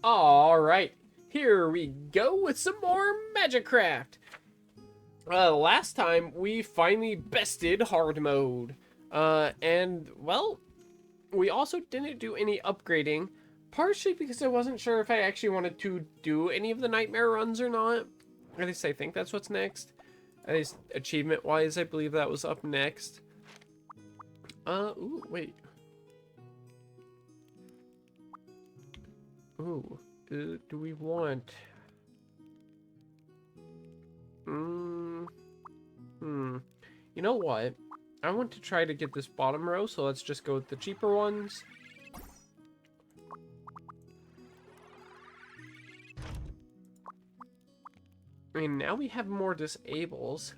Alright, here we go with some more Magicraft. Last time we finally bested hard mode. And, well, we also didn't do any upgrading. Partially because I wasn't sure if I actually wanted to do any of the nightmare runs or not. At least I think that's what's next. At least achievement-wise, I believe that was up next. Ooh, wait. Ooh, do we want... You know what? I want to try to get this bottom row, so let's just go with the cheaper ones. I mean, now we have more disables.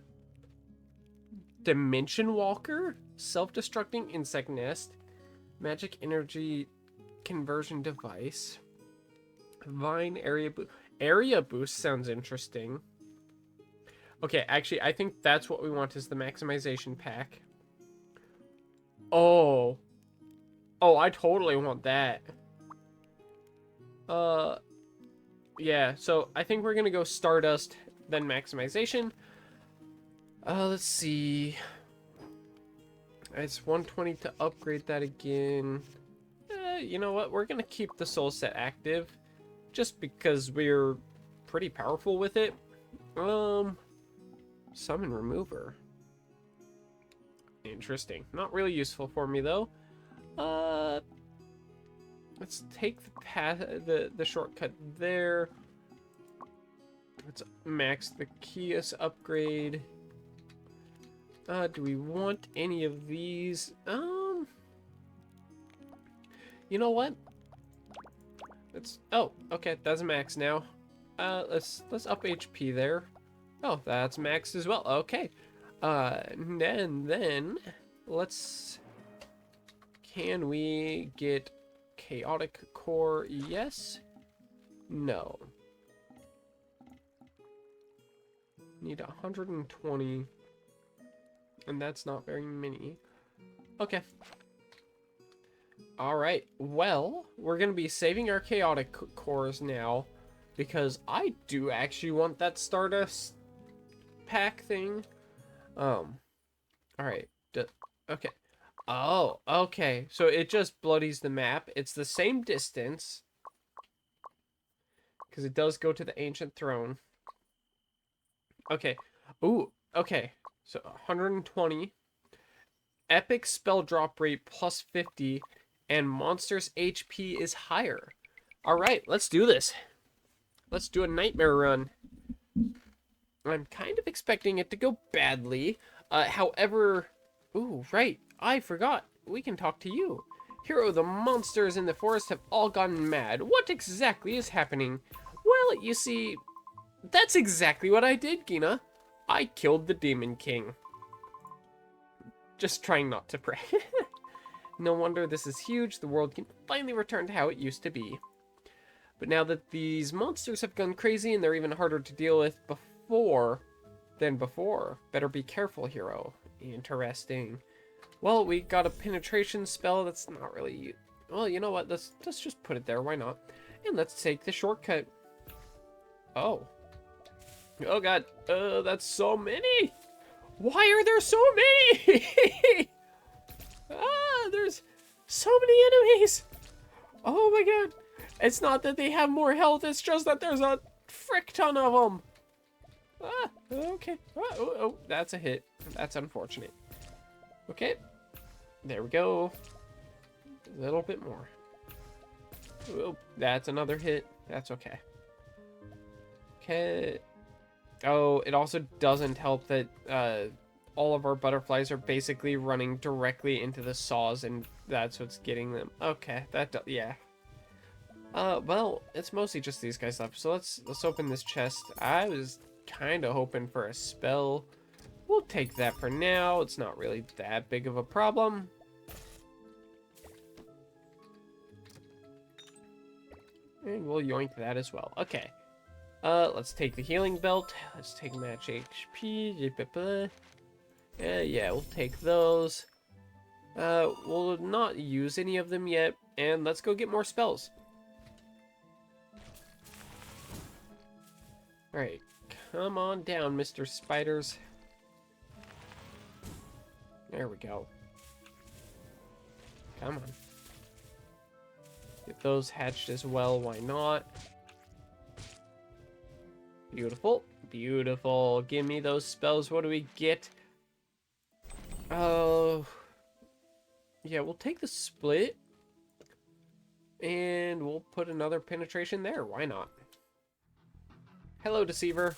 Dimension Walker, self-destructing insect nest, magic energy conversion device, vine area boost sounds interesting. Okay, actually, I think that's what we want is the maximization pack. Oh, I totally want that. Yeah, so I think we're gonna go Stardust, then Maximization. Let's see. It's 120 to upgrade that again. You know what? We're gonna keep the soul set active, just because we're pretty powerful with it. Summon Remover. Interesting. Not really useful for me though. Let's take the path, the shortcut there. Let's max the Kias upgrade. Do we want any of these? You know what? Oh, okay, that's max now. Let's up HP there. Oh, that's maxed as well. Okay. And then let's. Can we get chaotic core? Yes. No. Need 120. And that's not very many. Okay. Alright. Well, we're going to be saving our chaotic cores now. Because I do actually want that Stardust pack thing. Alright. Okay. Oh, okay. So it just bloodies the map. It's the same distance. Because it does go to the ancient throne. Okay. Ooh, okay. So 120. Epic spell drop rate plus 50. And monster's HP is higher. Alright, let's do this. Let's do a nightmare run. I'm kind of expecting it to go badly. However... Ooh, right. I forgot. We can talk to you. Hero, the monsters in the forest have all gone mad. What exactly is happening? Well, you see... That's exactly what I did, Gina. I killed the Demon King. Just trying not to pray. No wonder this is huge. The world can finally return to how it used to be. But now that these monsters have gone crazy and they're even harder to deal with than before, better be careful, hero. Interesting. Well, we got a penetration spell that's not really... Well, you know what? Let's just put it there. Why not? And let's take the shortcut. Oh. Oh, God. That's so many. Why are there so many? There's so many enemies. Oh, my God. It's not that they have more health. It's just that there's a frick ton of them. Okay. Oh, that's a hit. That's unfortunate. Okay. There we go. A little bit more. Oh, that's another hit. That's okay. Okay. Oh, it also doesn't help that all of our butterflies are basically running directly into the saws, and that's what's getting them. Okay, yeah. Well, it's mostly just these guys left, so let's open this chest. I was kind of hoping for a spell. We'll take that for now. It's not really that big of a problem. And we'll yoink that as well. Okay. Let's take the healing belt. Let's take match HP. Yeah, we'll take those. We'll not use any of them yet. And let's go get more spells. Alright, come on down, Mr. Spiders. There we go. Come on. Get those hatched as well, why not? Beautiful. Beautiful. Give me those spells. What do we get? Oh. Yeah, we'll take the split. And we'll put another penetration there. Why not? Hello, Deceiver.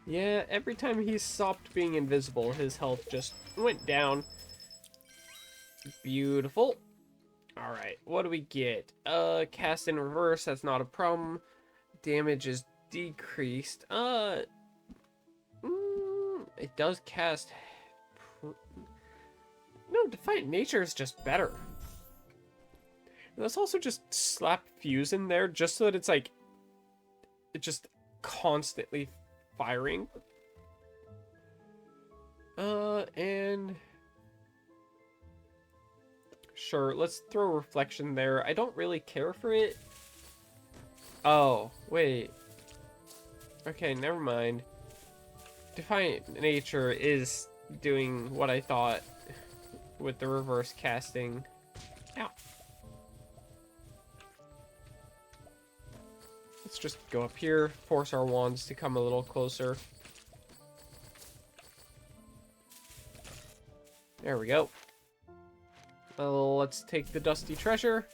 Yeah, every time he stopped being invisible, his health just went down. Beautiful. Alright, what do we get? Cast in reverse, that's not a problem. Damage is decreased. It does cast... No, Defiant Nature is just better. Let's also just slap Fuse in there, just so that it's like... It's just constantly firing. And... Sure, let's throw Reflection there. I don't really care for it. Oh, wait. Okay, never mind. Defiant Nature is doing what I thought with the reverse casting. Ow. Let's just go up here, force our wands to come a little closer. There we go. Let's take the Dusty Treasure,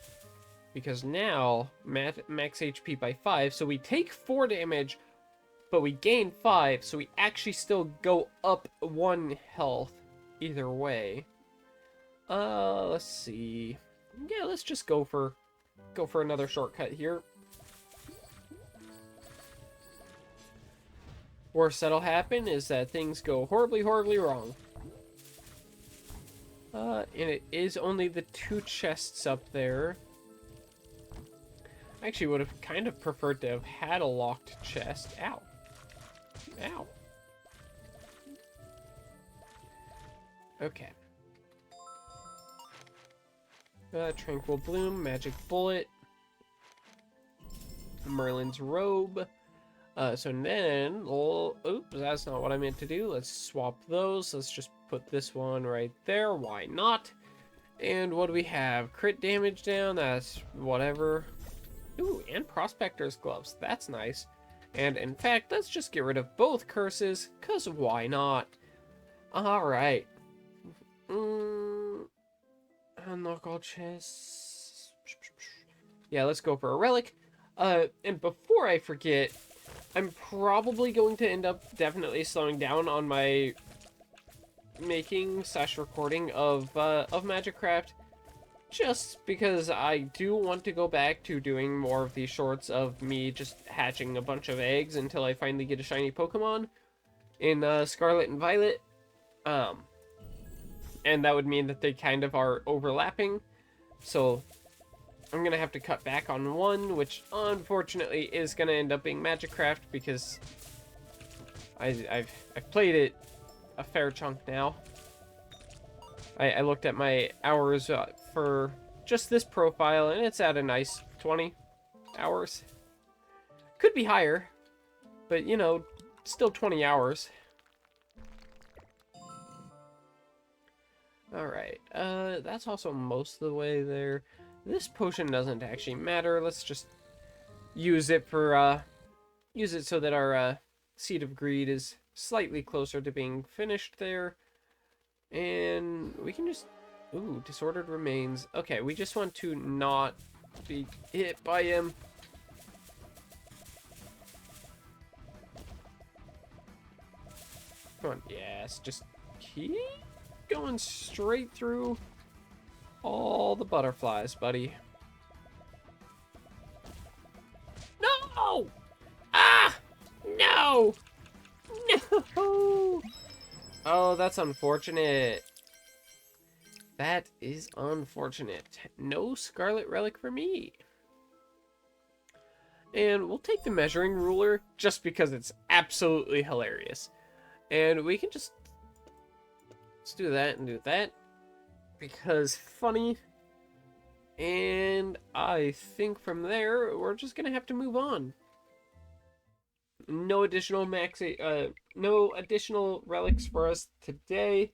because now max HP by 5, so we take 4 damage, but we gain 5, so we actually still go up 1 health either way. Let's see. Yeah, let's just go for another shortcut here. Worst that'll happen is that things go horribly, horribly wrong. And it is only the 2 chests up there. I actually would have kind of preferred to have had a locked chest. Ow. Ow. Okay. Tranquil Bloom, Magic Bullet, Merlin's Robe. So then, oops, that's not what I meant to do. Let's swap those. Let's just put this one right there. Why not? And what do we have? Crit damage down. That's whatever. Ooh, and Prospector's Gloves. That's nice. And in fact, let's just get rid of both curses, because why not? Alright. Unlock all chests. Yeah, let's go for a relic. And before I forget, I'm probably going to end up definitely slowing down on my making / recording of Magicraft, just because I do want to go back to doing more of these shorts of me just hatching a bunch of eggs until I finally get a shiny Pokemon in Scarlet and Violet. And that would mean that they kind of are overlapping, so I'm gonna have to cut back on one, which unfortunately is gonna end up being Magicraft, because I've played it a fair chunk now. I looked at my hours for just this profile, and it's at a nice 20 hours. Could be higher, but you know, still 20 hours. Alright, that's also most of the way there. This potion doesn't actually matter. Let's just use it for, use it so that our, Seed of Greed is slightly closer to being finished there. And we can just... Ooh, Disordered Remains. Okay, we just want to not be hit by him. Come on, yes, just keep going straight through all the butterflies, buddy. No! Ah! No! No! Oh, that's unfortunate. That is unfortunate. No Scarlet Relic for me. And we'll take the Measuring Ruler just because it's absolutely hilarious. And we can just... Let's do that and do that. because funny. And I think from there, we're just gonna have to move on. No additional no additional relics for us today,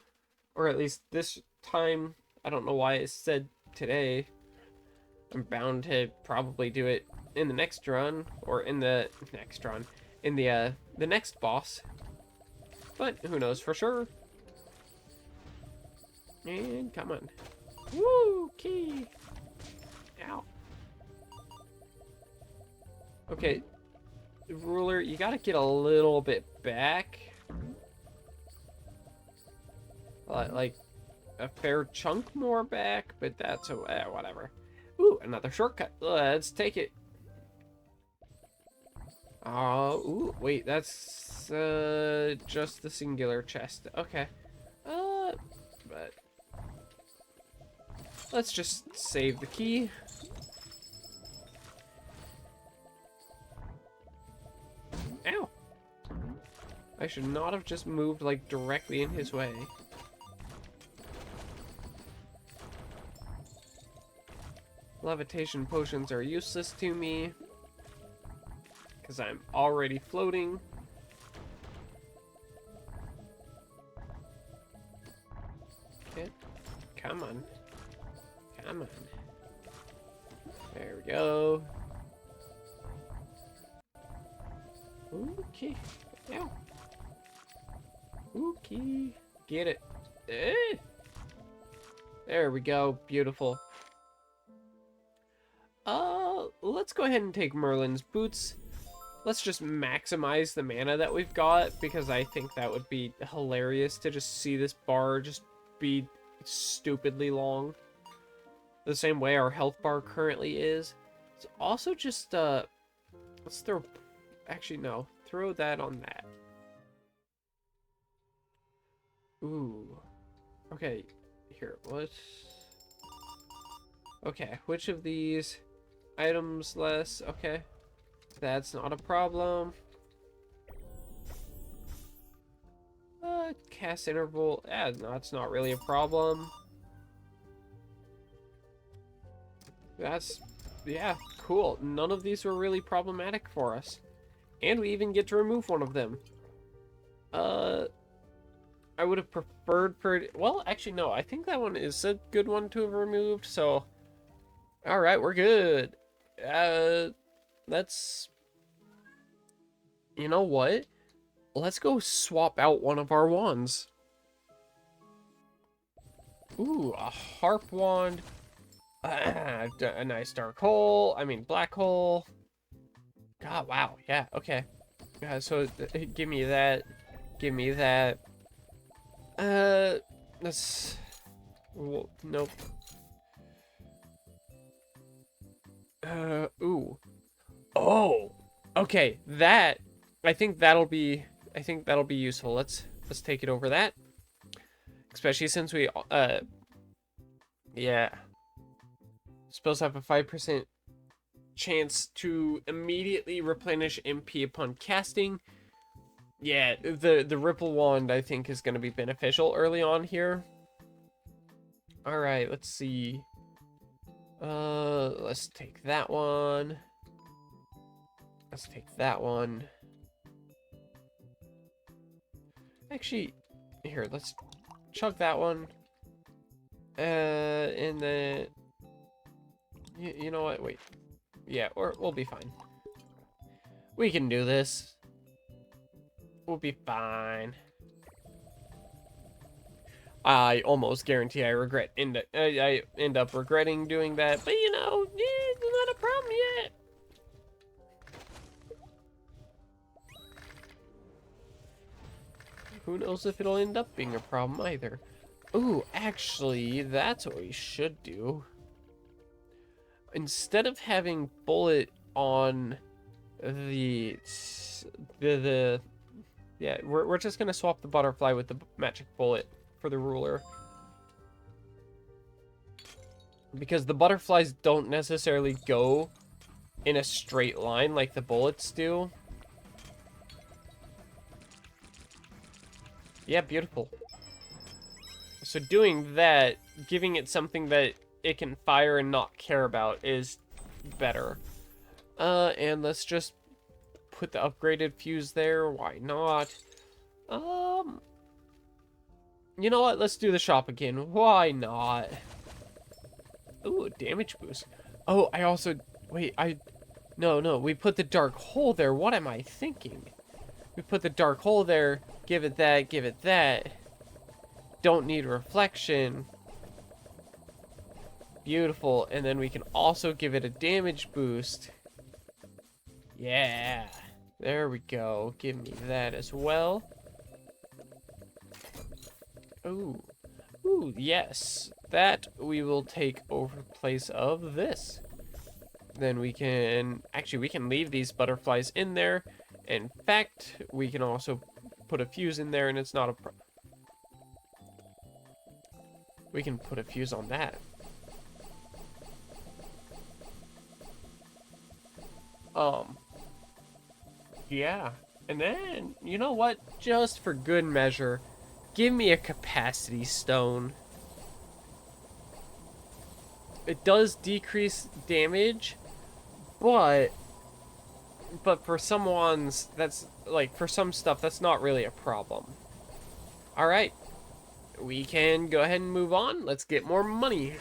or at least this time. I don't know why it said today. I'm bound to probably do it in the next run, or in the next run, in the next boss. But who knows for sure. And come on. Woo! Key! Ow. Okay. Ruler, you gotta get a little bit back. Like, a fair chunk more back, but that's whatever. Ooh, another shortcut. Let's take it. Ooh, wait, that's just the singular chest. Okay. But let's just save the key. Ow! I should not have just moved, like, directly in his way. Levitation potions are useless to me, because I'm already floating. Okay. Come on. Come on. There we go. Okay. Ow. Okay. Get it. There we go. Beautiful. Let's go ahead and take Merlin's boots. Let's just maximize the mana that we've got, because I think that would be hilarious to just see this bar just be stupidly long. The same way our health bar currently is. It's also just, let's throw... Actually, no. Throw that on that. Ooh. Okay. Here, let's... Okay, which of these items less? Okay. That's not a problem. Cast interval. No, it's not really a problem. That's... Yeah, cool. None of these were really problematic for us. And we even get to remove one of them. I would have preferred for... Well, actually, no. I think that one is a good one to have removed, so... Alright, we're good. Let's... You know what? Let's go swap out one of our wands. Ooh, a harp wand. A nice dark hole. I mean, black hole. God, wow. Yeah, okay. So, give me that. Give me that. That's... Well, nope. Ooh. Oh! Okay, that... I think that'll be useful. Let's take it over that. Especially since we, yeah. Spells have a 5% chance to immediately replenish MP upon casting. Yeah, the Ripple Wand, I think, is going to be beneficial early on here. Alright, let's see. Let's take that one. Let's take that one. Actually, here, let's chug that one. And then... You know what? Wait. Yeah, we'll be fine. We can do this. We'll be fine. I almost guarantee I end up regretting doing that, but you know, it's not a problem yet. Who knows if it'll end up being a problem either. Ooh, actually, that's what we should do. Instead of having bullet on the yeah, we're just gonna swap the butterfly with the magic bullet for the ruler. Because the butterflies don't necessarily go in a straight line like the bullets do. Yeah, beautiful. So doing that, giving it something that it can fire and not care about is better. And let's just put the upgraded fuse there. Why not? You know what? Let's do the shop again. Why not? Ooh, damage boost. Oh, I also... Wait, No, we put the dark hole there. What am I thinking? We put the dark hole there. Give it that, give it that. Don't need reflection. Beautiful. And then we can also give it a damage boost. Yeah. There we go. Give me that as well. Ooh. Ooh, yes. That we will take over place of this. Then we can... Actually, we can leave these butterflies in there. In fact, we can also put a fuse in there and it's not a problem. We can put a fuse on that. Yeah. And then, you know what? Just for good measure, give me a capacity stone. It does decrease damage, but for someone's, that's, like, for some stuff, that's not really a problem. Alright. We can go ahead and move on. Let's get more money.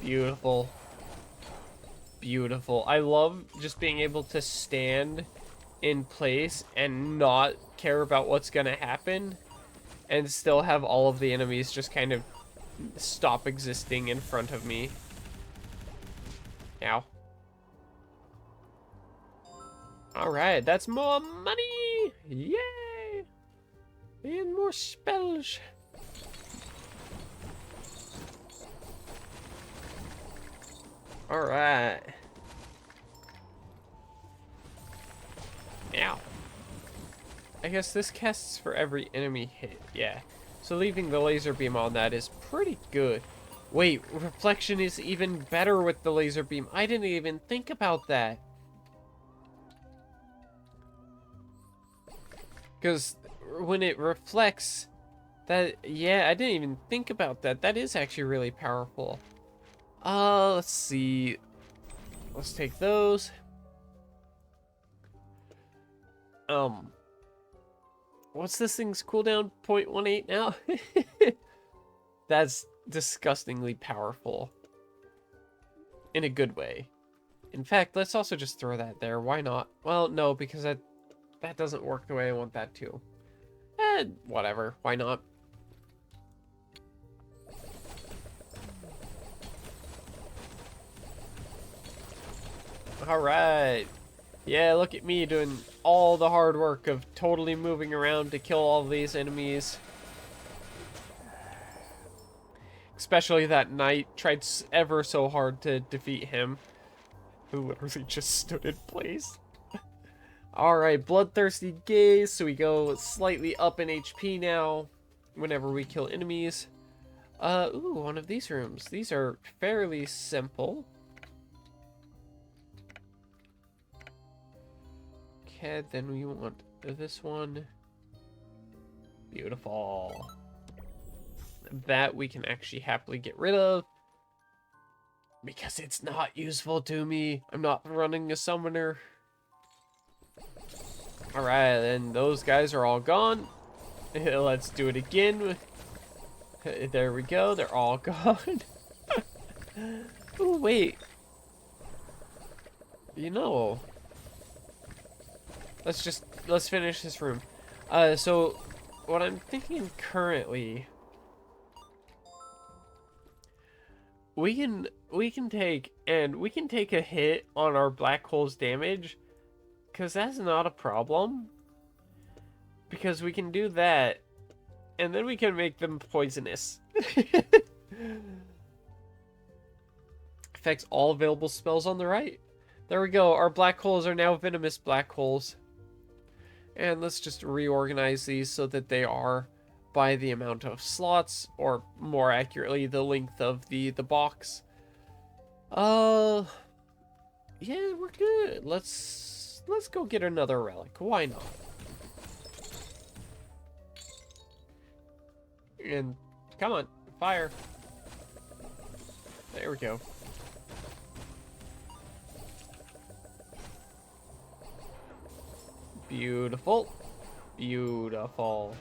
Beautiful. Beautiful. I love just being able to stand in place and not care about what's gonna happen and still have all of the enemies just kind of stop existing in front of me. Ow. Alright, that's more money! Yay! And more spells. Alright. Ow. I guess this casts for every enemy hit, yeah. So leaving the laser beam on that is pretty good. Wait, reflection is even better with the laser beam. I didn't even think about that. Because when it reflects, that, yeah, I didn't even think about that. That is actually really powerful. Let's see. Let's take those. What's this thing's cooldown? 0.18 now? That's disgustingly powerful. In a good way. In fact, let's also just throw that there. Why not? Well, no, because that doesn't work the way I want that to. Whatever. Why not? Alright. Yeah, look at me doing all the hard work of totally moving around to kill all these enemies. Especially that knight tried ever so hard to defeat him. Who literally just stood in place. Alright, Bloodthirsty Gaze, so we go slightly up in HP now whenever we kill enemies. Ooh, one of these rooms. These are fairly simple. Okay, then we want this one. Beautiful. That we can actually happily get rid of. Because it's not useful to me. I'm not running a summoner. Alright, then those guys are all gone. Let's do it again. There we go, they're all gone. Oh, wait. You know, let's finish this room. So what I'm thinking currently, we can take a hit on our black hole's damage, because that's not a problem. Because we can do that, and then we can make them poisonous. Affects all available spells on the right. There we go. Our black holes are now venomous black holes. And let's just reorganize these so that they are by the amount of slots, or more accurately, the length of the box. Yeah, we're good. Let's go get another relic. Why not? And come on, fire. There we go. Beautiful. Beautiful.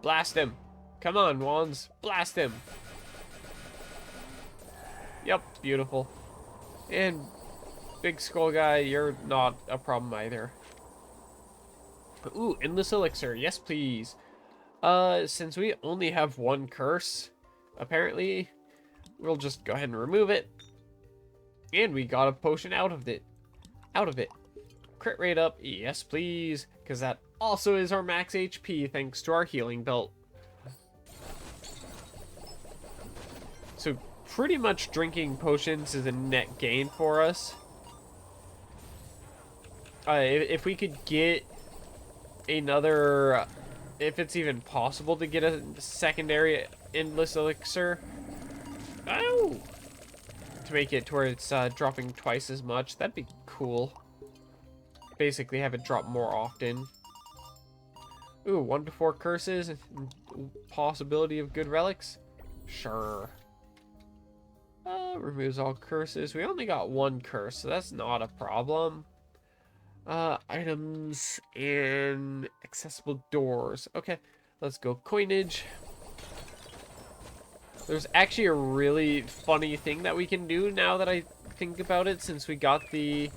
Blast him. Come on, wands. Blast him. Yep, beautiful. And big skull guy, you're not a problem either. Ooh, endless elixir. Yes, please. Since we only have one curse, apparently, we'll just go ahead and remove it. And we got a potion out of it. Crit rate up. Yes, please. Because that also is our max HP thanks to our healing belt. So pretty much drinking potions is a net gain for us. If we could get another, if it's even possible to get a secondary endless elixir, to make it to where it's dropping twice as much, that'd be cool. Basically have it drop more often. Ooh, 1 to 4 curses, possibility of good relics? Sure. Removes all curses. We only got 1 curse, so that's not a problem. Items and accessible doors. Okay, let's go coinage. There's actually a really funny thing that we can do now that I think about it, since we got the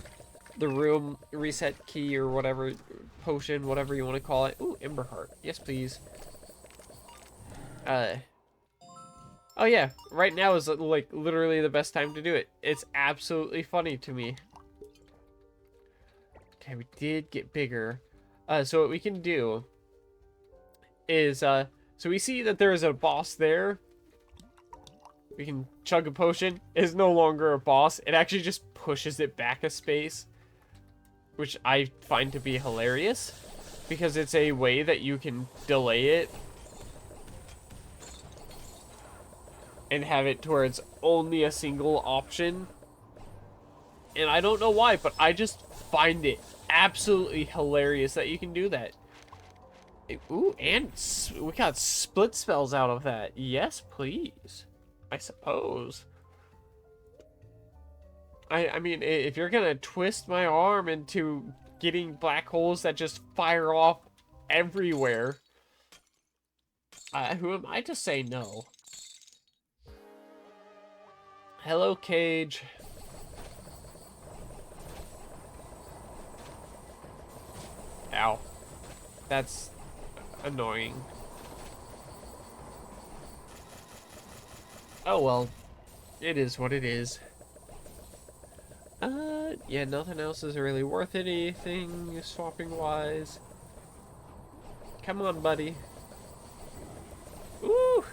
room reset key or whatever, potion, whatever you want to call it. Ooh, Ember Heart. Yes, please. Oh yeah, right now is like literally the best time to do it. It's absolutely funny to me. Okay, we did get bigger. So what we can do is, so we see that there is a boss there. We can chug a potion. It's no longer a boss. It actually just pushes it back a space, which I find to be hilarious, because it's a way that you can delay it and have it to where it's only a single option. And I don't know why, but I just find it absolutely hilarious that you can do that. Ooh, and we got split spells out of that. Yes, please. I suppose. I mean, if you're gonna twist my arm into getting black holes that just fire off everywhere, who am I to say no? Hello, Cage. Ow. That's annoying. Oh well. It is what it is. Yeah, nothing else is really worth anything swapping wise. Come on, buddy. Woo!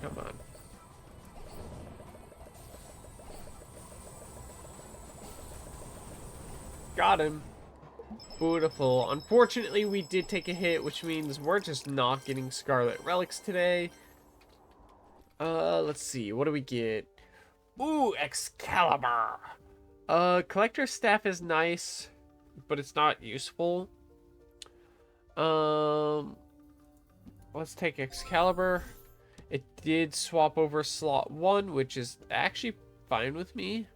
Come on. Got him. Beautiful. Unfortunately, we did take a hit, which means we're just not getting Scarlet Relics today. Let's see. What do we get? Ooh, Excalibur. Collector's Staff is nice, but it's not useful. Let's take Excalibur. It did swap over slot 1, which is actually fine with me.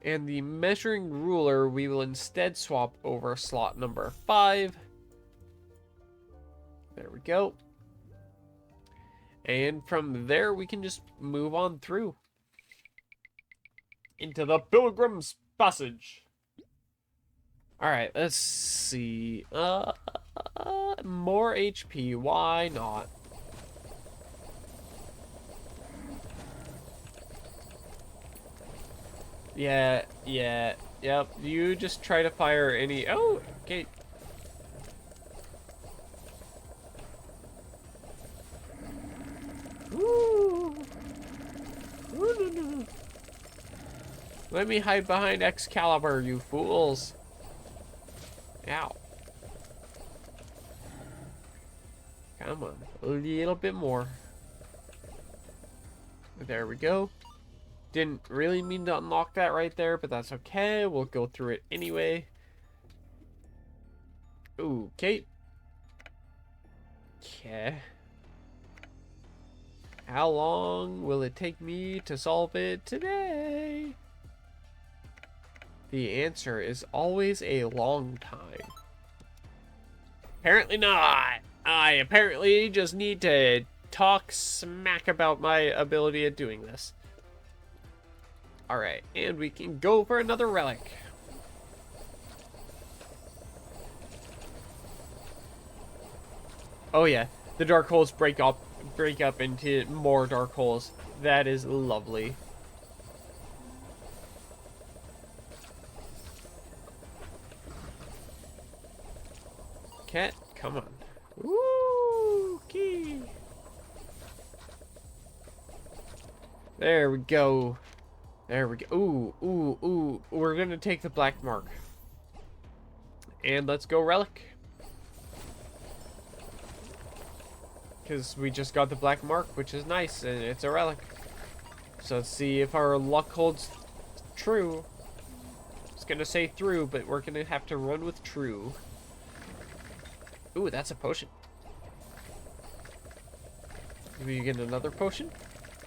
And the measuring ruler, we will instead swap over slot number 5. There we go. And from there, we can just move on through into the Pilgrim's Passage. Alright, let's see. More HP, why not? Yeah, yep. You just try to fire any... Oh, okay. Ooh. Ooh, no. Let me hide behind Excalibur, you fools. Ow. Come on, a little bit more. There we go. Didn't really mean to unlock that right there, but that's okay. We'll go through it anyway. Ooh, okay. Okay. How long will it take me to solve it today? The answer is always a long time. Apparently not. I apparently just need to talk smack about my ability at doing this. Alright, and we can go for another relic. Oh yeah, the dark holes break up into more dark holes. That is lovely. Cat, come on. Woo! Key. There we go. There we go. Ooh, ooh, ooh. We're gonna take the black mark. And let's go relic. Because we just got the black mark, which is nice, and it's a relic. So let's see if our luck holds true. It's gonna say through, but we're gonna have to run with true. Ooh, that's a potion. Do we get another potion?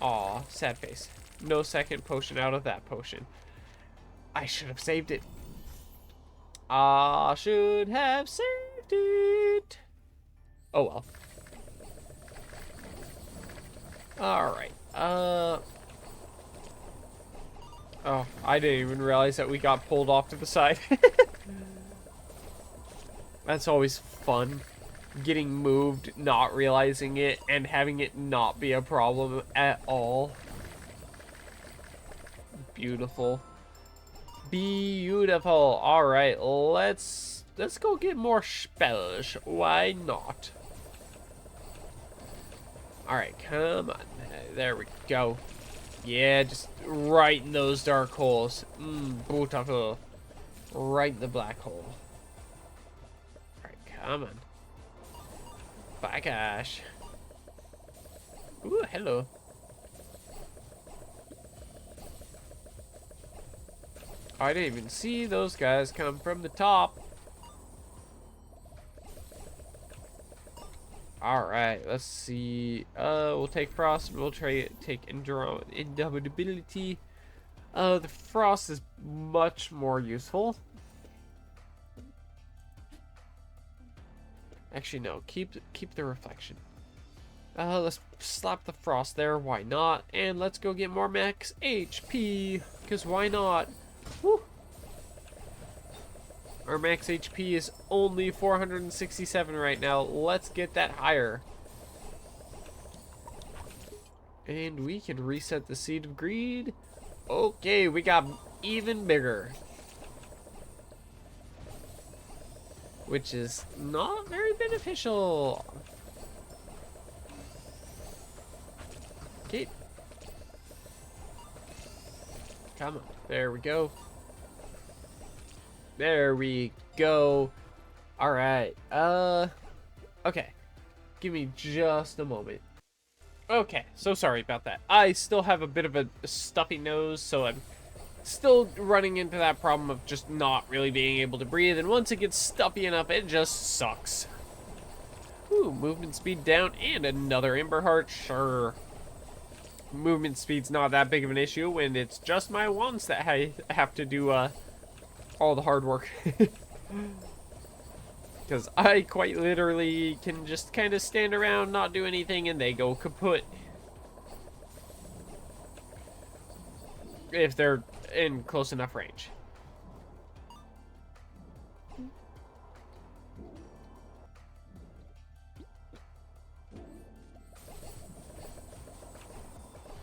Aw, sad face. No second potion out of that potion. I should have saved it. I should have saved it. Oh well. Alright. Oh, I didn't even realize that we got pulled off to the side. That's always fun. Getting moved, not realizing it, and having it not be a problem at all. Beautiful. Beautiful. Alright, let's go get more spells. Why not? Alright, come on. There we go. Yeah, just right in those dark holes. Beautiful. Right in the black hole. Alright, come on. Bye, gosh. Ooh, hello. I didn't even see those guys come from the top. Alright, let's see. We'll take frost, we'll take indomitability. The frost is much more useful. Actually, no, keep the reflection. Let's slap the frost there, why not? And let's go get more max HP, because why not? Woo! Our max HP is only 467 right now. Let's get that higher. And we can reset the Seed of Greed. Okay, we got even bigger. Which is not very beneficial. Okay. Come on. There we go. There we go. Alright. Okay. Give me just a moment. Okay, so sorry about that. I still have a bit of a stuffy nose, so I'm still running into that problem of just not really being able to breathe, and once it gets stuffy enough, it just sucks. Ooh, movement speed down, and another Ember Heart, sure. Movement speed's not that big of an issue when it's just my wands that I have to do, all the hard work. Because I quite literally can just kind of stand around, not do anything, and they go kaput. If they're in close enough range.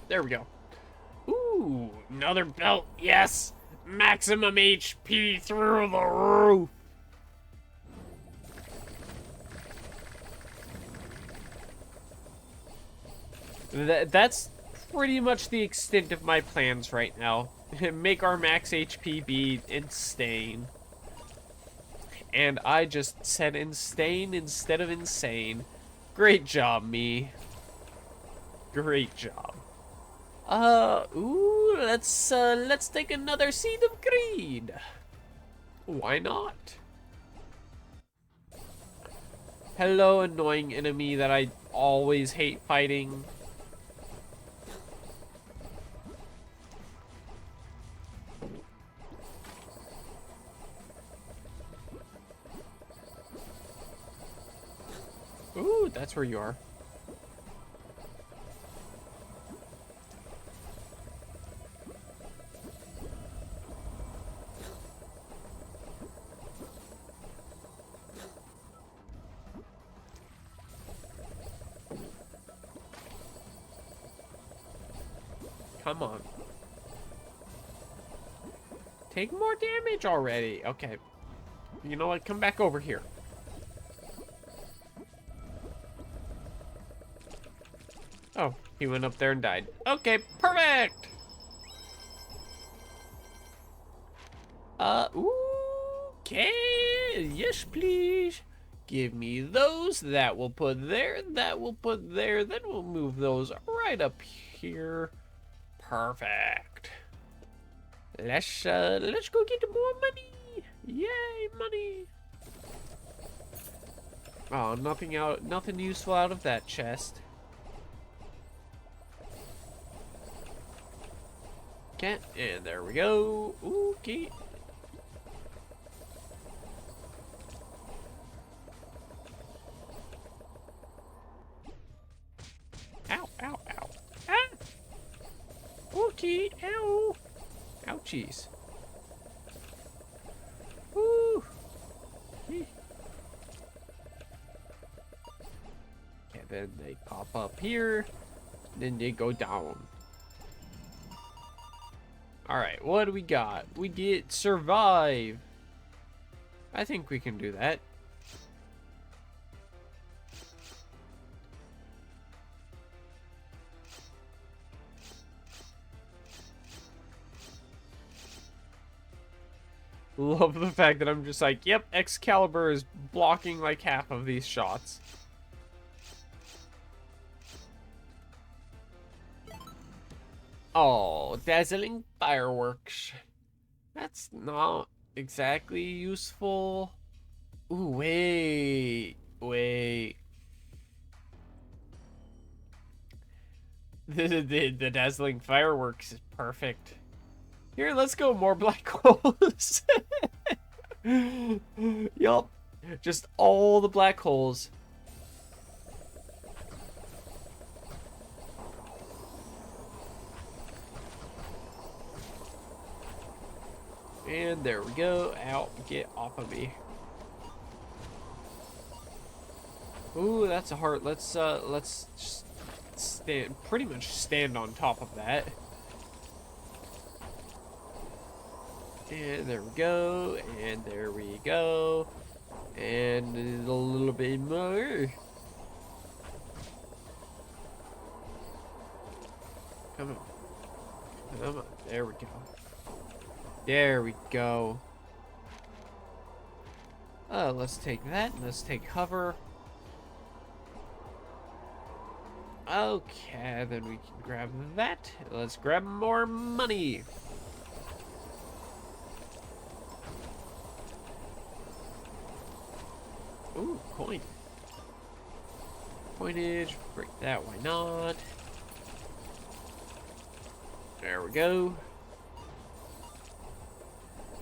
There we go. Ooh, another belt, yes! Maximum HP through the roof! That's pretty much the extent of my plans right now. Make our max HP be insane. And I just said insane instead of insane. Great job, me. Great job. Ooh, let's take another seed of greed. Why not? Hello, annoying enemy that I always hate fighting. Ooh, that's where you are. Come on. Take more damage already. Okay. You know what? Come back over here. Oh, he went up there and died. Okay, perfect! Okay. Yes, please. Give me those. That will put there. That will put there. Then we'll move those right up here. Perfect. Let's go get more money. Yay, money. Oh, nothing useful out of that chest. Okay, and there we go. Okay. Ow, ow, ow. Ah! Okay, ow. Ouchies. Woo. Okay, then they pop up here. Then they go down. Alright, what do we got? We get survive. I think we can do that. Love the fact that I'm just like, yep, Excalibur is blocking like half of these shots. Oh, dazzling fireworks. That's not exactly useful. Ooh, wait. The dazzling fireworks is perfect. Here, let's go more black holes. Yup. Just all the black holes. And there we go. Out. Get off of me. Ooh, that's a heart. Let's just pretty much stand on top of that. And there we go. And there we go. And a little bit more. Come on. Come on. There we go. There we go. Let's take that. Let's take cover. Okay, then we can grab that. Let's grab more money. Ooh, coin. Coinage. Break that. Why not? There we go.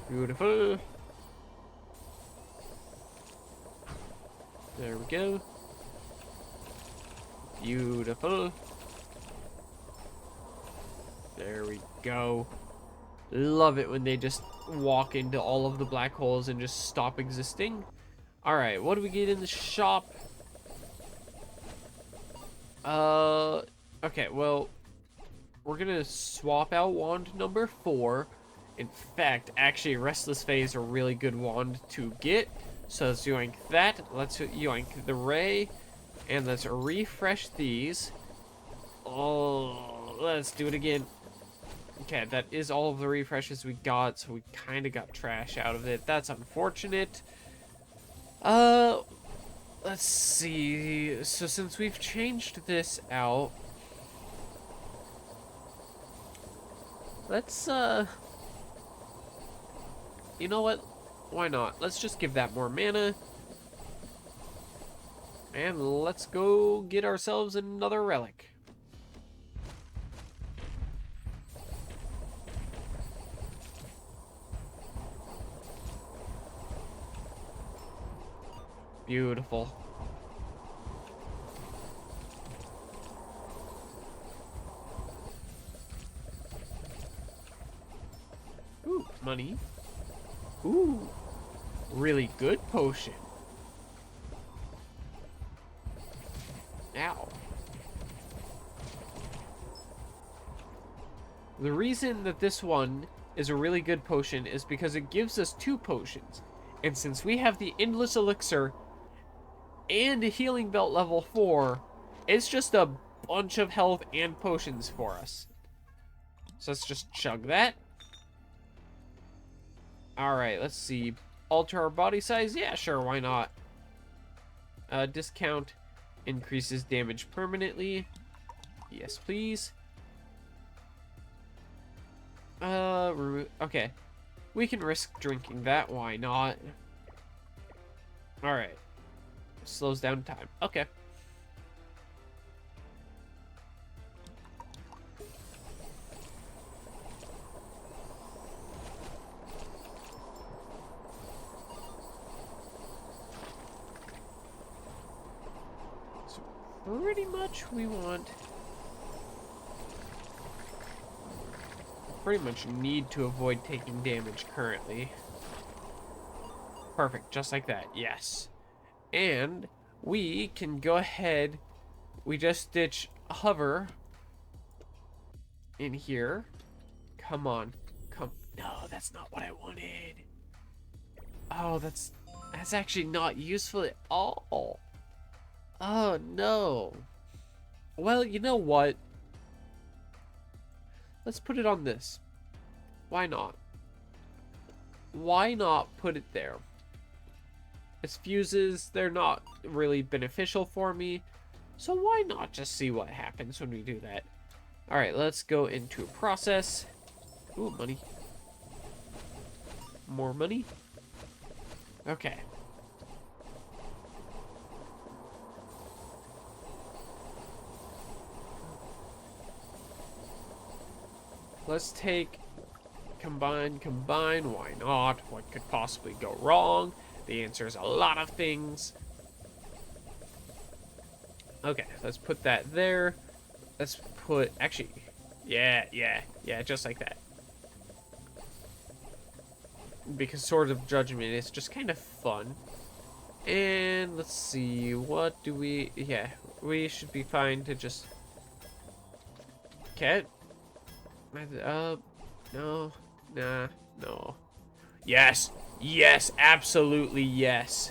Beautiful. There we go. Beautiful. There we go. Love it when they just walk into all of the black holes and just stop existing. Alright, what do we get in the shop? Okay, well, we're gonna swap out wand number 4. In fact, actually, Restless Phase is a really good wand to get. So let's yoink that. Let's yoink the ray. And let's refresh these. Oh, let's do it again. Okay, that is all of the refreshes we got. So we kind of got trash out of it. That's unfortunate. Let's see. So since we've changed this out, Let's, you know what? Why not? Let's just give that more mana. And let's go get ourselves another relic. Beautiful. Ooh, money. Ooh, really good potion. Ow. The reason that this one is a really good potion is because it gives us 2 potions. And since we have the Endless Elixir and a Healing Belt level 4, it's just a bunch of health and potions for us. So let's just chug that. Alright, let's see. Alter our body size? Yeah, sure, why not? Discount increases damage permanently. Yes, please. Okay. We can risk drinking that, why not? Alright. Slows down time. Okay. So pretty much we want... pretty much need to avoid taking damage currently. Perfect, just like that, yes. And we can go ahead, we just stitch hover in here. Come on, come, no, that's not what I wanted. Oh, that's actually not useful at all. Oh, no. Well, you know what? Let's put it on this. Why not? Why not put it there? Its fuses, they're not really beneficial for me. So why not just see what happens when we do that? Alright, let's go into a process. Ooh, money. More money. Okay. Let's take combine, why not? What could possibly go wrong? The answer is a lot of things. Okay, let's put that there. Let's put, actually, yeah, just like that. Because Sword of Judgment is just kind of fun. And let's see, what do we, yeah, we should be fine to just, okay. No, nah, no. Yes, yes, absolutely yes.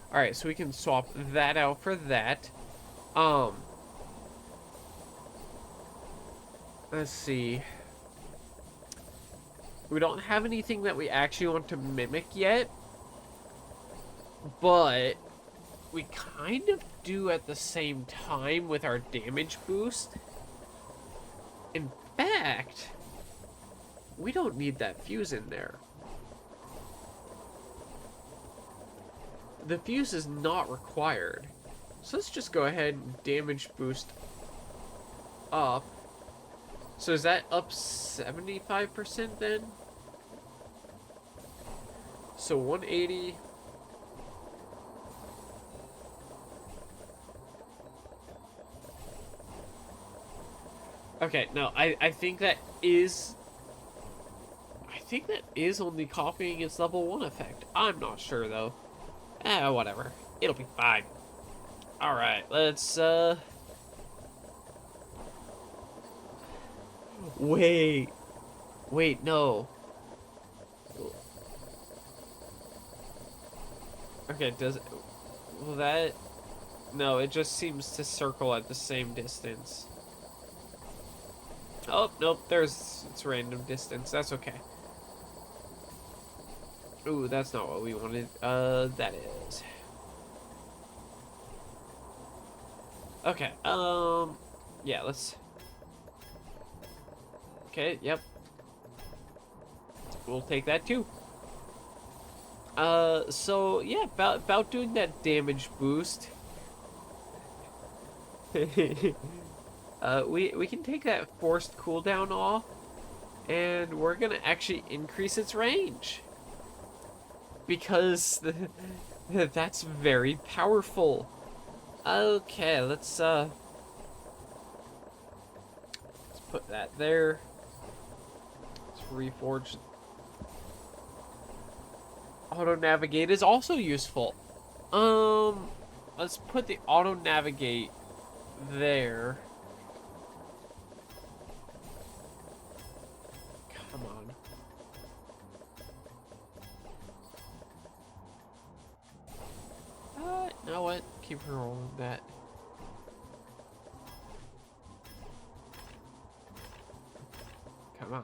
Alright, so we can swap that out for that. Let's see. We don't have anything that we actually want to mimic yet. But we kind of do at the same time with our damage boost. In fact, we don't need that fuse in there. The fuse is not required. So let's just go ahead and damage boost up. So is that up 75% then? So 180. Okay, no, I think that is... I think that is only copying its level 1 effect. I'm not sure, though. Whatever. It'll be fine. Alright, let's, Wait. Wait, no. Okay, does... Will that... No, it just seems to circle at the same distance. Oh, nope, it's random distance. That's okay. Ooh, that's not what we wanted. That is. Okay, yeah, let's... Okay, yep. We'll take that too. So yeah, about doing that damage boost. We can take that forced cooldown off, and we're gonna actually increase its range because that's very powerful. Okay, let's put that there. Let's reforge. Auto navigate is also useful. Let's put the auto navigate there. Come on. You know what? Keep her rolling that. Come on.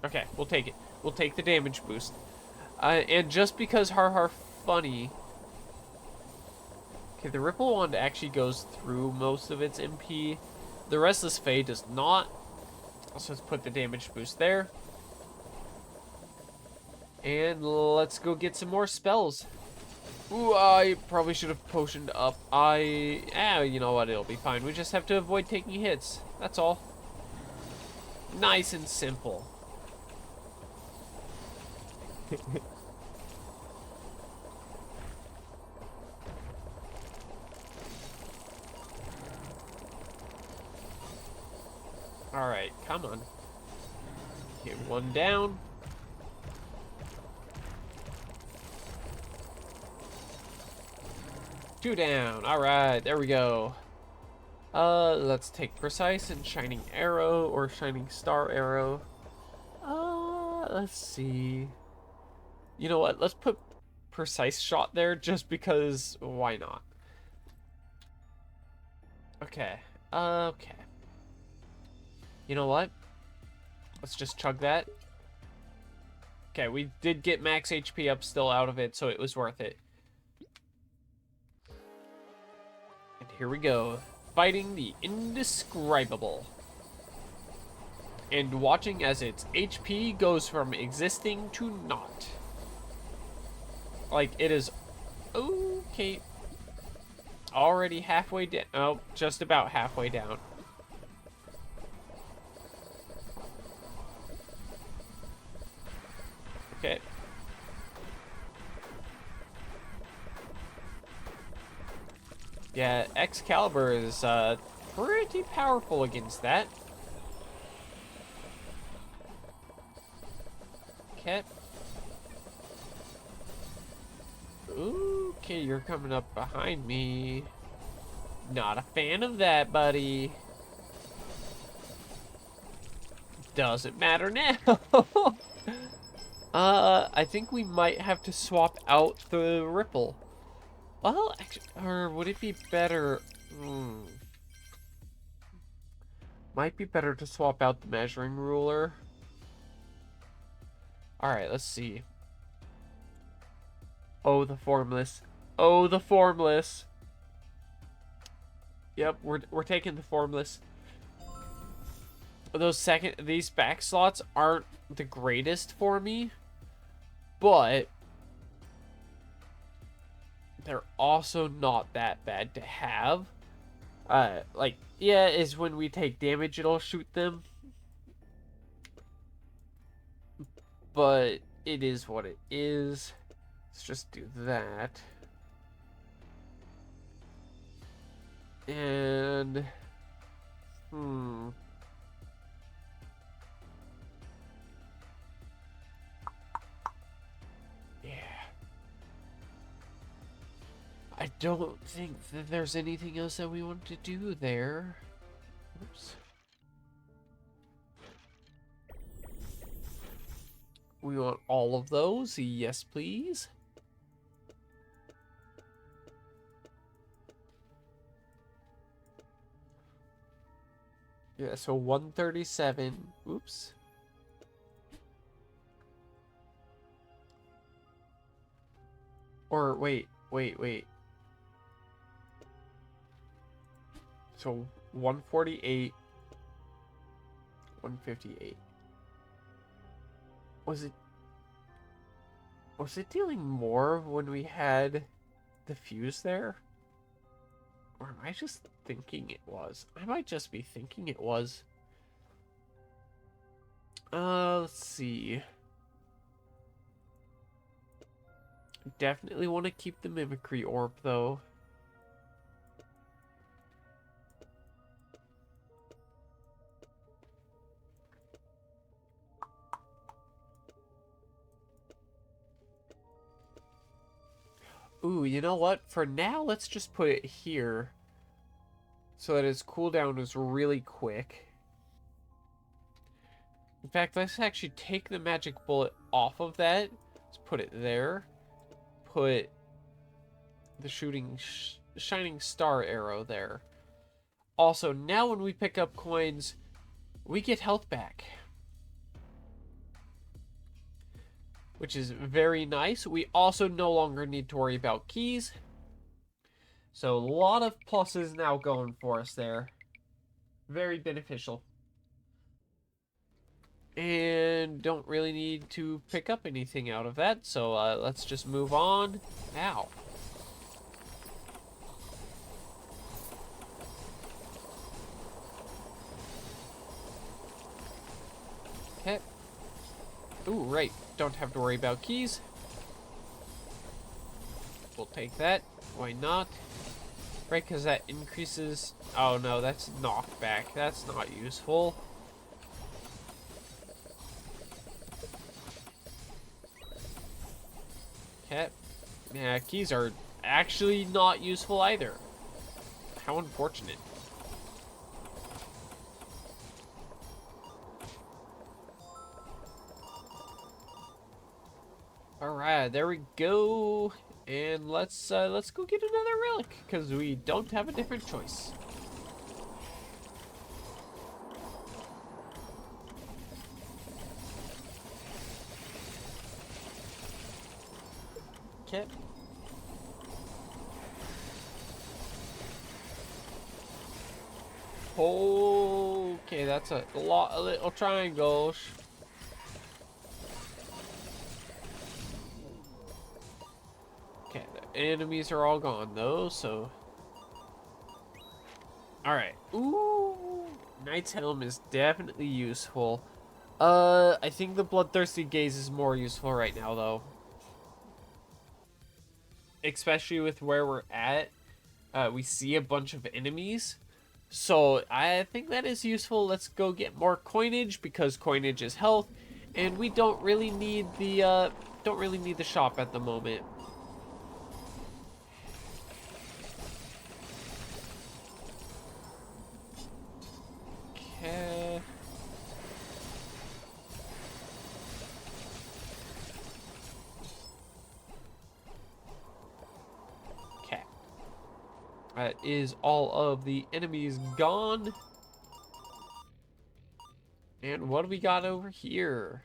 Okay, we'll take it. We'll take the damage boost. And just because Har funny. Okay, the Ripple Wand actually goes through most of its MP. The Restless Fade does not. So let's put the damage boost there. And let's go get some more spells. Ooh, I probably should have potioned up. You know what, it'll be fine. We just have to avoid taking hits. That's all. Nice and simple. Alright, come on. Okay, one down. Two down. Alright, there we go. Let's take Precise and Shining Arrow or Shining Star Arrow. Let's see. You know what? Let's put Precise Shot there just because why not? Okay. Okay. You know what? Let's just chug that. Okay, we did get max HP up still out of it, so it was worth it. And here we go. Fighting the indescribable. And watching as its HP goes from existing to not. Like, it is... Okay. Already halfway down. Oh, just about halfway down. Okay. Yeah, Excalibur is pretty powerful against that. Okay. Okay, you're coming up behind me. Not a fan of that, buddy. Doesn't matter now. I think we might have to swap out the Ripple. Well, actually, or would it be better? Might be better to swap out the measuring ruler. Alright, let's see. Oh, the formless. Oh, the formless. Yep, we're taking the formless. These back slots aren't the greatest for me, but they're also not that bad to have. Like, yeah, is when we take damage, it'll shoot them. But it is what it is. Let's just do that. And... Yeah. I don't think that there's anything else that we want to do there. Oops. We want all of those. Yes, please. Yeah, so 137. Oops. Or wait. So 148. 158. Was it dealing more when we had the fuse there? Or am I just thinking it was? I might just be thinking it was. Let's see. Definitely want to keep the mimicry orb, though. Ooh, you know what? For now, let's just put it here so that its cooldown is really quick. In fact, let's actually take the magic bullet off of that. Let's put it there. Put the shining star arrow there. Also, now when we pick up coins, we get health back, which is very nice. We also no longer need to worry about keys. So a lot of pluses now going for us there. Very beneficial. And don't really need to pick up anything out of that. So let's just move on. Ow. Okay. Ooh, right. Don't have to worry about keys. We'll take that. Why not? Right, because that increases... Oh, no, that's knockback. That's not useful. Okay. Yeah, keys are actually not useful either. How unfortunate. Alright, there we go. And let's go get another relic, because we don't have a different choice. Okay. Okay, that's a little triangle. Okay, the enemies are all gone though, so. Alright. Ooh, Knight's Helm is definitely useful. I think the Bloodthirsty Gaze is more useful right now though. Especially with where we're at. We see a bunch of enemies. So I think that is useful. Let's go get more coinage because coinage is health, and we don't really need the shop at the moment. Okay. Okay. That is all of the enemies gone. And what do we got over here?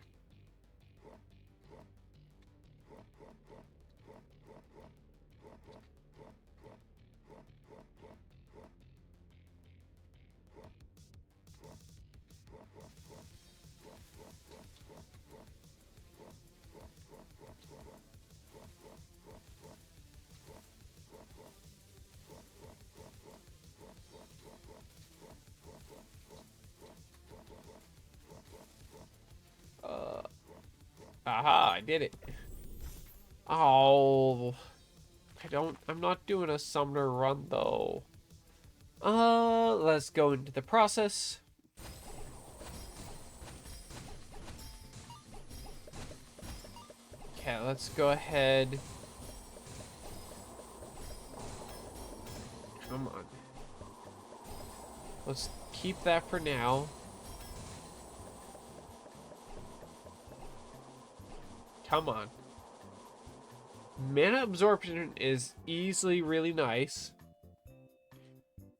Aha, I did it. Oh, I'm not doing a summoner run though. Let's go into the process. Okay, let's go ahead. Come on. Let's keep that for now. Come on. Mana absorption is easily really nice.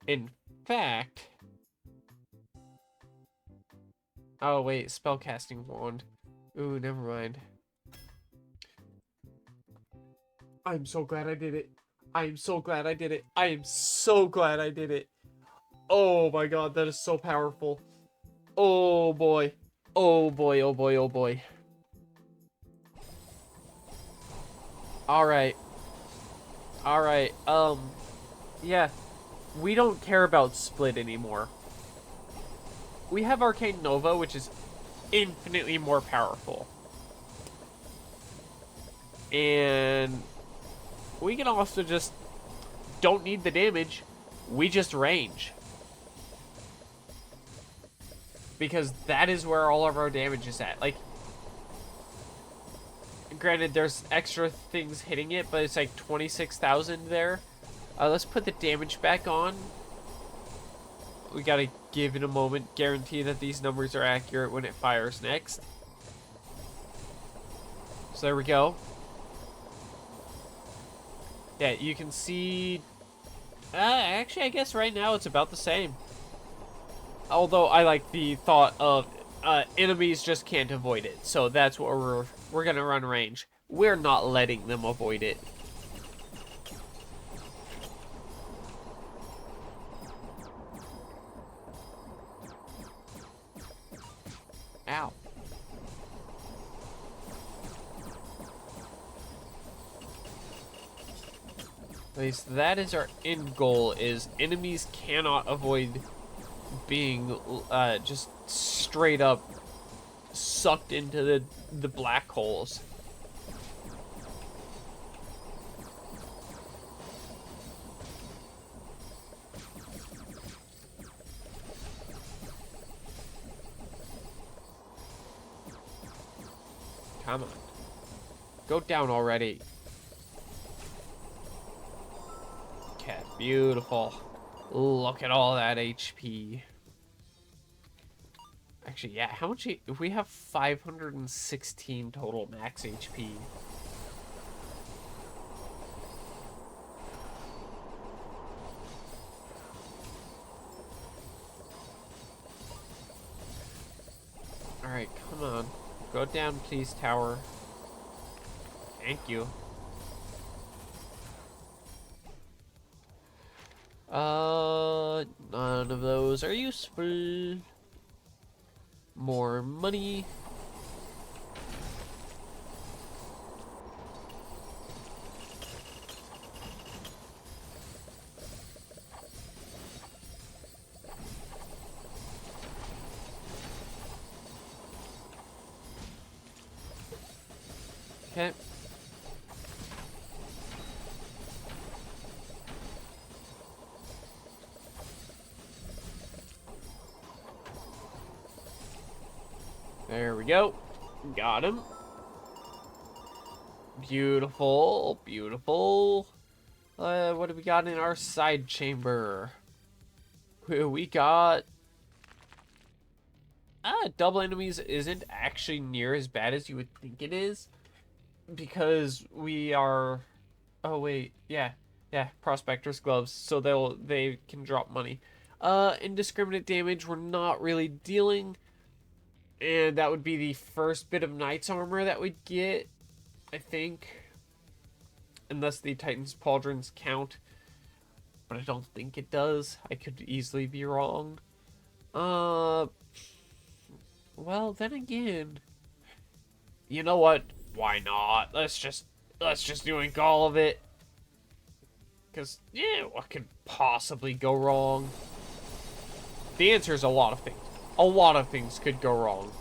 In fact... Oh, wait. Spellcasting wand. Ooh, never mind. I'm so glad I did it. I'm so glad I did it. I am so glad I did it. Oh my god, that is so powerful. Oh boy. Oh boy, oh boy, oh boy. Alright. Alright, yeah. We don't care about Split anymore. We have Arcane Nova, which is infinitely more powerful. And we can also just don't need the damage. We just range. Because that is where all of our damage is at. Like, granted, there's extra things hitting it, but it's like 26,000 there. Let's put the damage back on. We gotta give it a moment, guarantee that these numbers are accurate when it fires next. So there we go. Yeah, you can see... actually, I guess right now it's about the same. Although I like the thought of enemies just can't avoid it. So that's what we're gonna run range. We're not letting them avoid it. Ow. At least that is our end goal, is enemies cannot avoid being just straight up sucked into the black holes. Come on. Go down already. Okay, beautiful. Look at all that HP. Actually, yeah, how much... If we have 516 total max HP. Alright, come on. Go down, please, tower. Thank you. None of those are useful. More money. Okay. There we go. Got him. Beautiful, beautiful. What do we got in our side chamber? We got... double enemies isn't actually near as bad as you would think it is. Because we are... Oh, wait. Yeah. Yeah, Prospector's Gloves. So they can drop money. Indiscriminate damage we're not really dealing. And that would be the first bit of Knight's Armor that we'd get, I think. Unless the Titan's Pauldrons count. But I don't think it does. I could easily be wrong. Well, then again... You know what? Why not? Let's just doink all of it. Because, yeah, what could possibly go wrong? The answer is a lot of things. A lot of things could go wrong.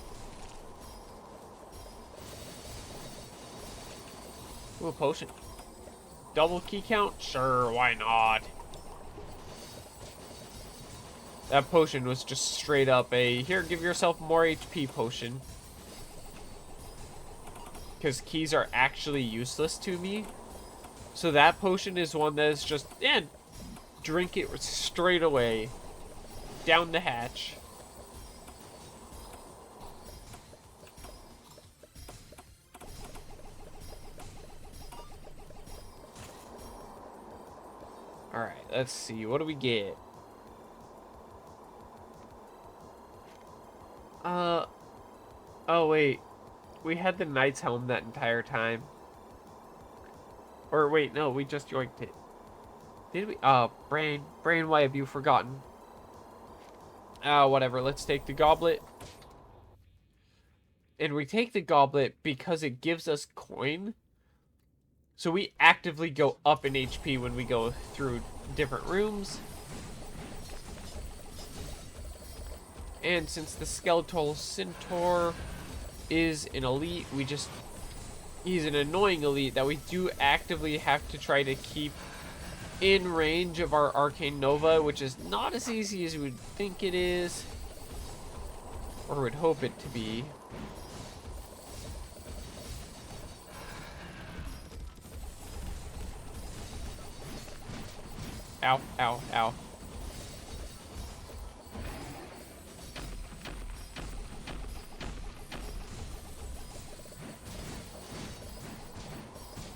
Ooh, a potion. Double key count? Sure, why not? That potion was just straight up a, here, give yourself more HP potion. Because keys are actually useless to me. So that potion is one that is just, yeah, drink it straight away. Down the hatch. Alright, let's see. What do we get? Oh wait. We had the Knight's Helm that entire time. Or wait, no, we just yoinked it. Did we? Oh, brain, why have you forgotten? Whatever. Let's take the goblet. And we take the goblet because it gives us coin. So we actively go up in HP when we go through different rooms. And since the Skeletal Centaur is an elite, he's an annoying elite that we do actively have to try to keep in range of our Arcane Nova, which is not as easy as we would think it is. Or would hope it to be. Ow, ow, ow.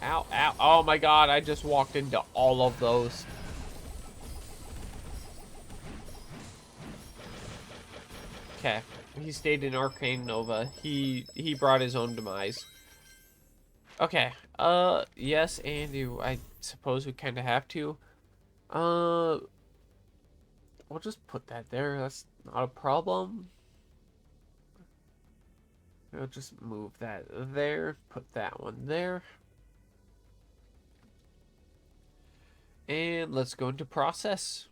Ow, ow. Oh my god, I just walked into all of those. Okay. He stayed in Arcane Nova. He brought his own demise. Okay. Yes, and I suppose we kind of have to. We'll just put that there. That's not a problem. We'll just move that there. Put that one there. And let's go into process.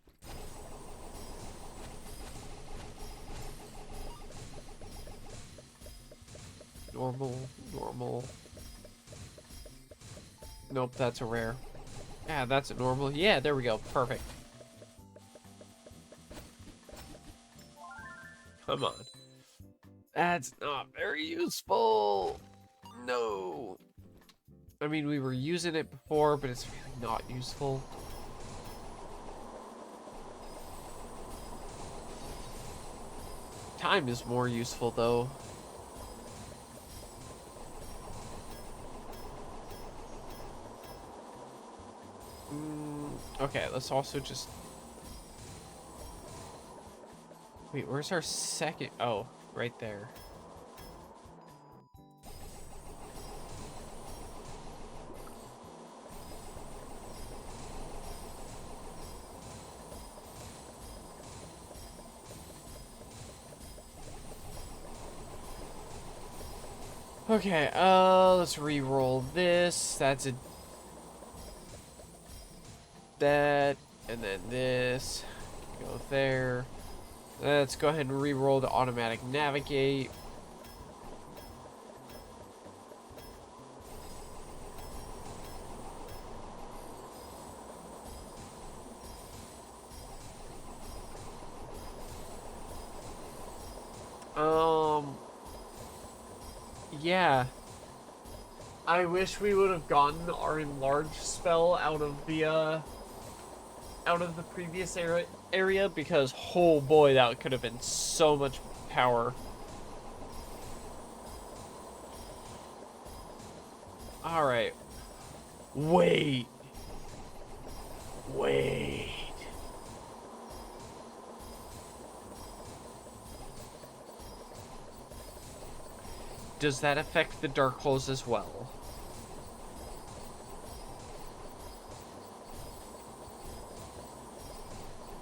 Normal, normal. Nope, that's a rare. Yeah, that's a normal. Yeah, there we go. Perfect. Come on. That's not very useful. No. I mean, we were using it before, but it's really not useful. Time is more useful, though. Okay, let's also just... Wait, where's our second... Oh, right there. Okay, let's re-roll this. That's a... That, and then this. Go there. Let's go ahead and re-roll to automatic navigate. Yeah. I wish we would have gotten our enlarge spell out of the previous area because, oh boy, that could have been so much power. Alright. Wait. Does that affect the dark holes as well?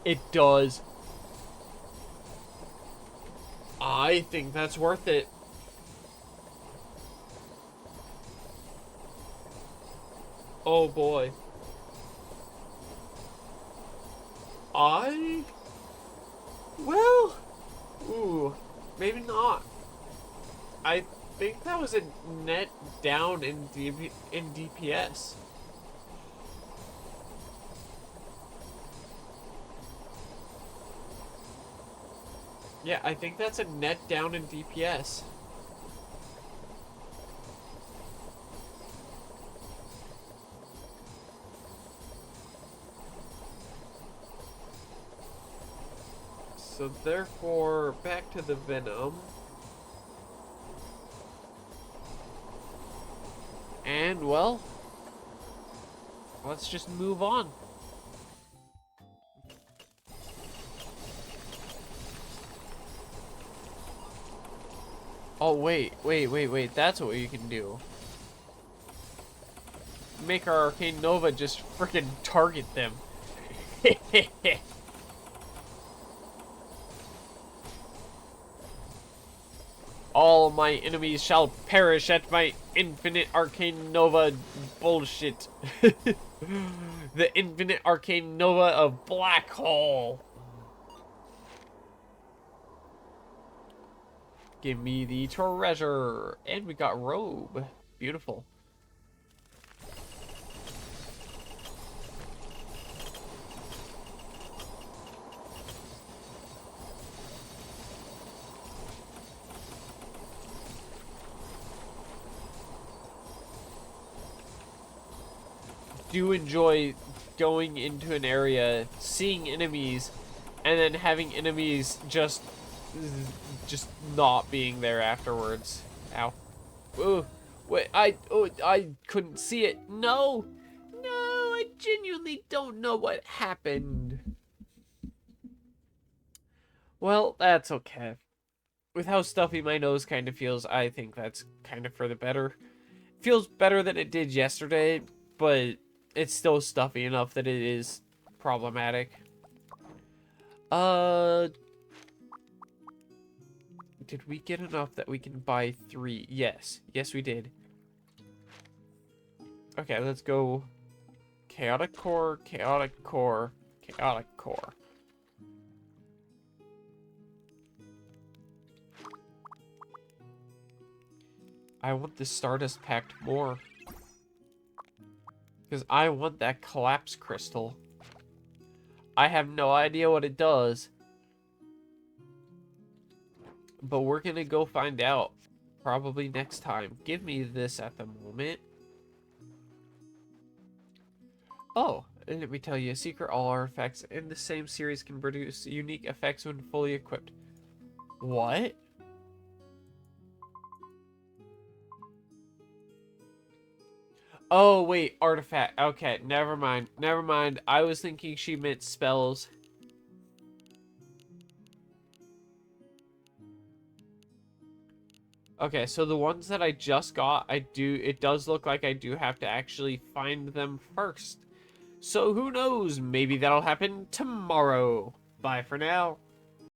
It does. I think that's worth it. Oh boy. Well, ooh, maybe not. I think that was a net down in DPS. Yeah, I think that's a net down in DPS. So therefore, back to the Venom. And, well, let's just move on. Oh, wait. That's what you can do. Make our Arcane Nova just frickin' target them. All my enemies shall perish at my infinite arcane nova bullshit. The infinite arcane nova of black hole. Give me the treasure. And we got robe. Beautiful. Do enjoy going into an area, seeing enemies, and then having enemies just not being there afterwards. Ow. Ooh. Wait, I couldn't see it. No! No, I genuinely don't know what happened. Well, that's okay. With how stuffy my nose kind of feels, I think that's kind of for the better. It feels better than it did yesterday, but it's still stuffy enough that it is problematic. Did we get enough that we can buy 3? Yes. Yes, we did. Okay, let's go chaotic core, chaotic core, chaotic core. I want the Stardust Pact more. Because I want that collapse crystal. I have no idea what it does. But we're going to go find out. Probably next time. Give me this at the moment. Oh, and let me tell you. Secret all artifacts in the same series can produce unique effects when fully equipped. What? Oh, wait, artifact. Okay, never mind. Never mind. I was thinking she meant spells. Okay, so the ones that I just got, it does look like I do have to actually find them first. So who knows? Maybe that'll happen tomorrow. Bye for now.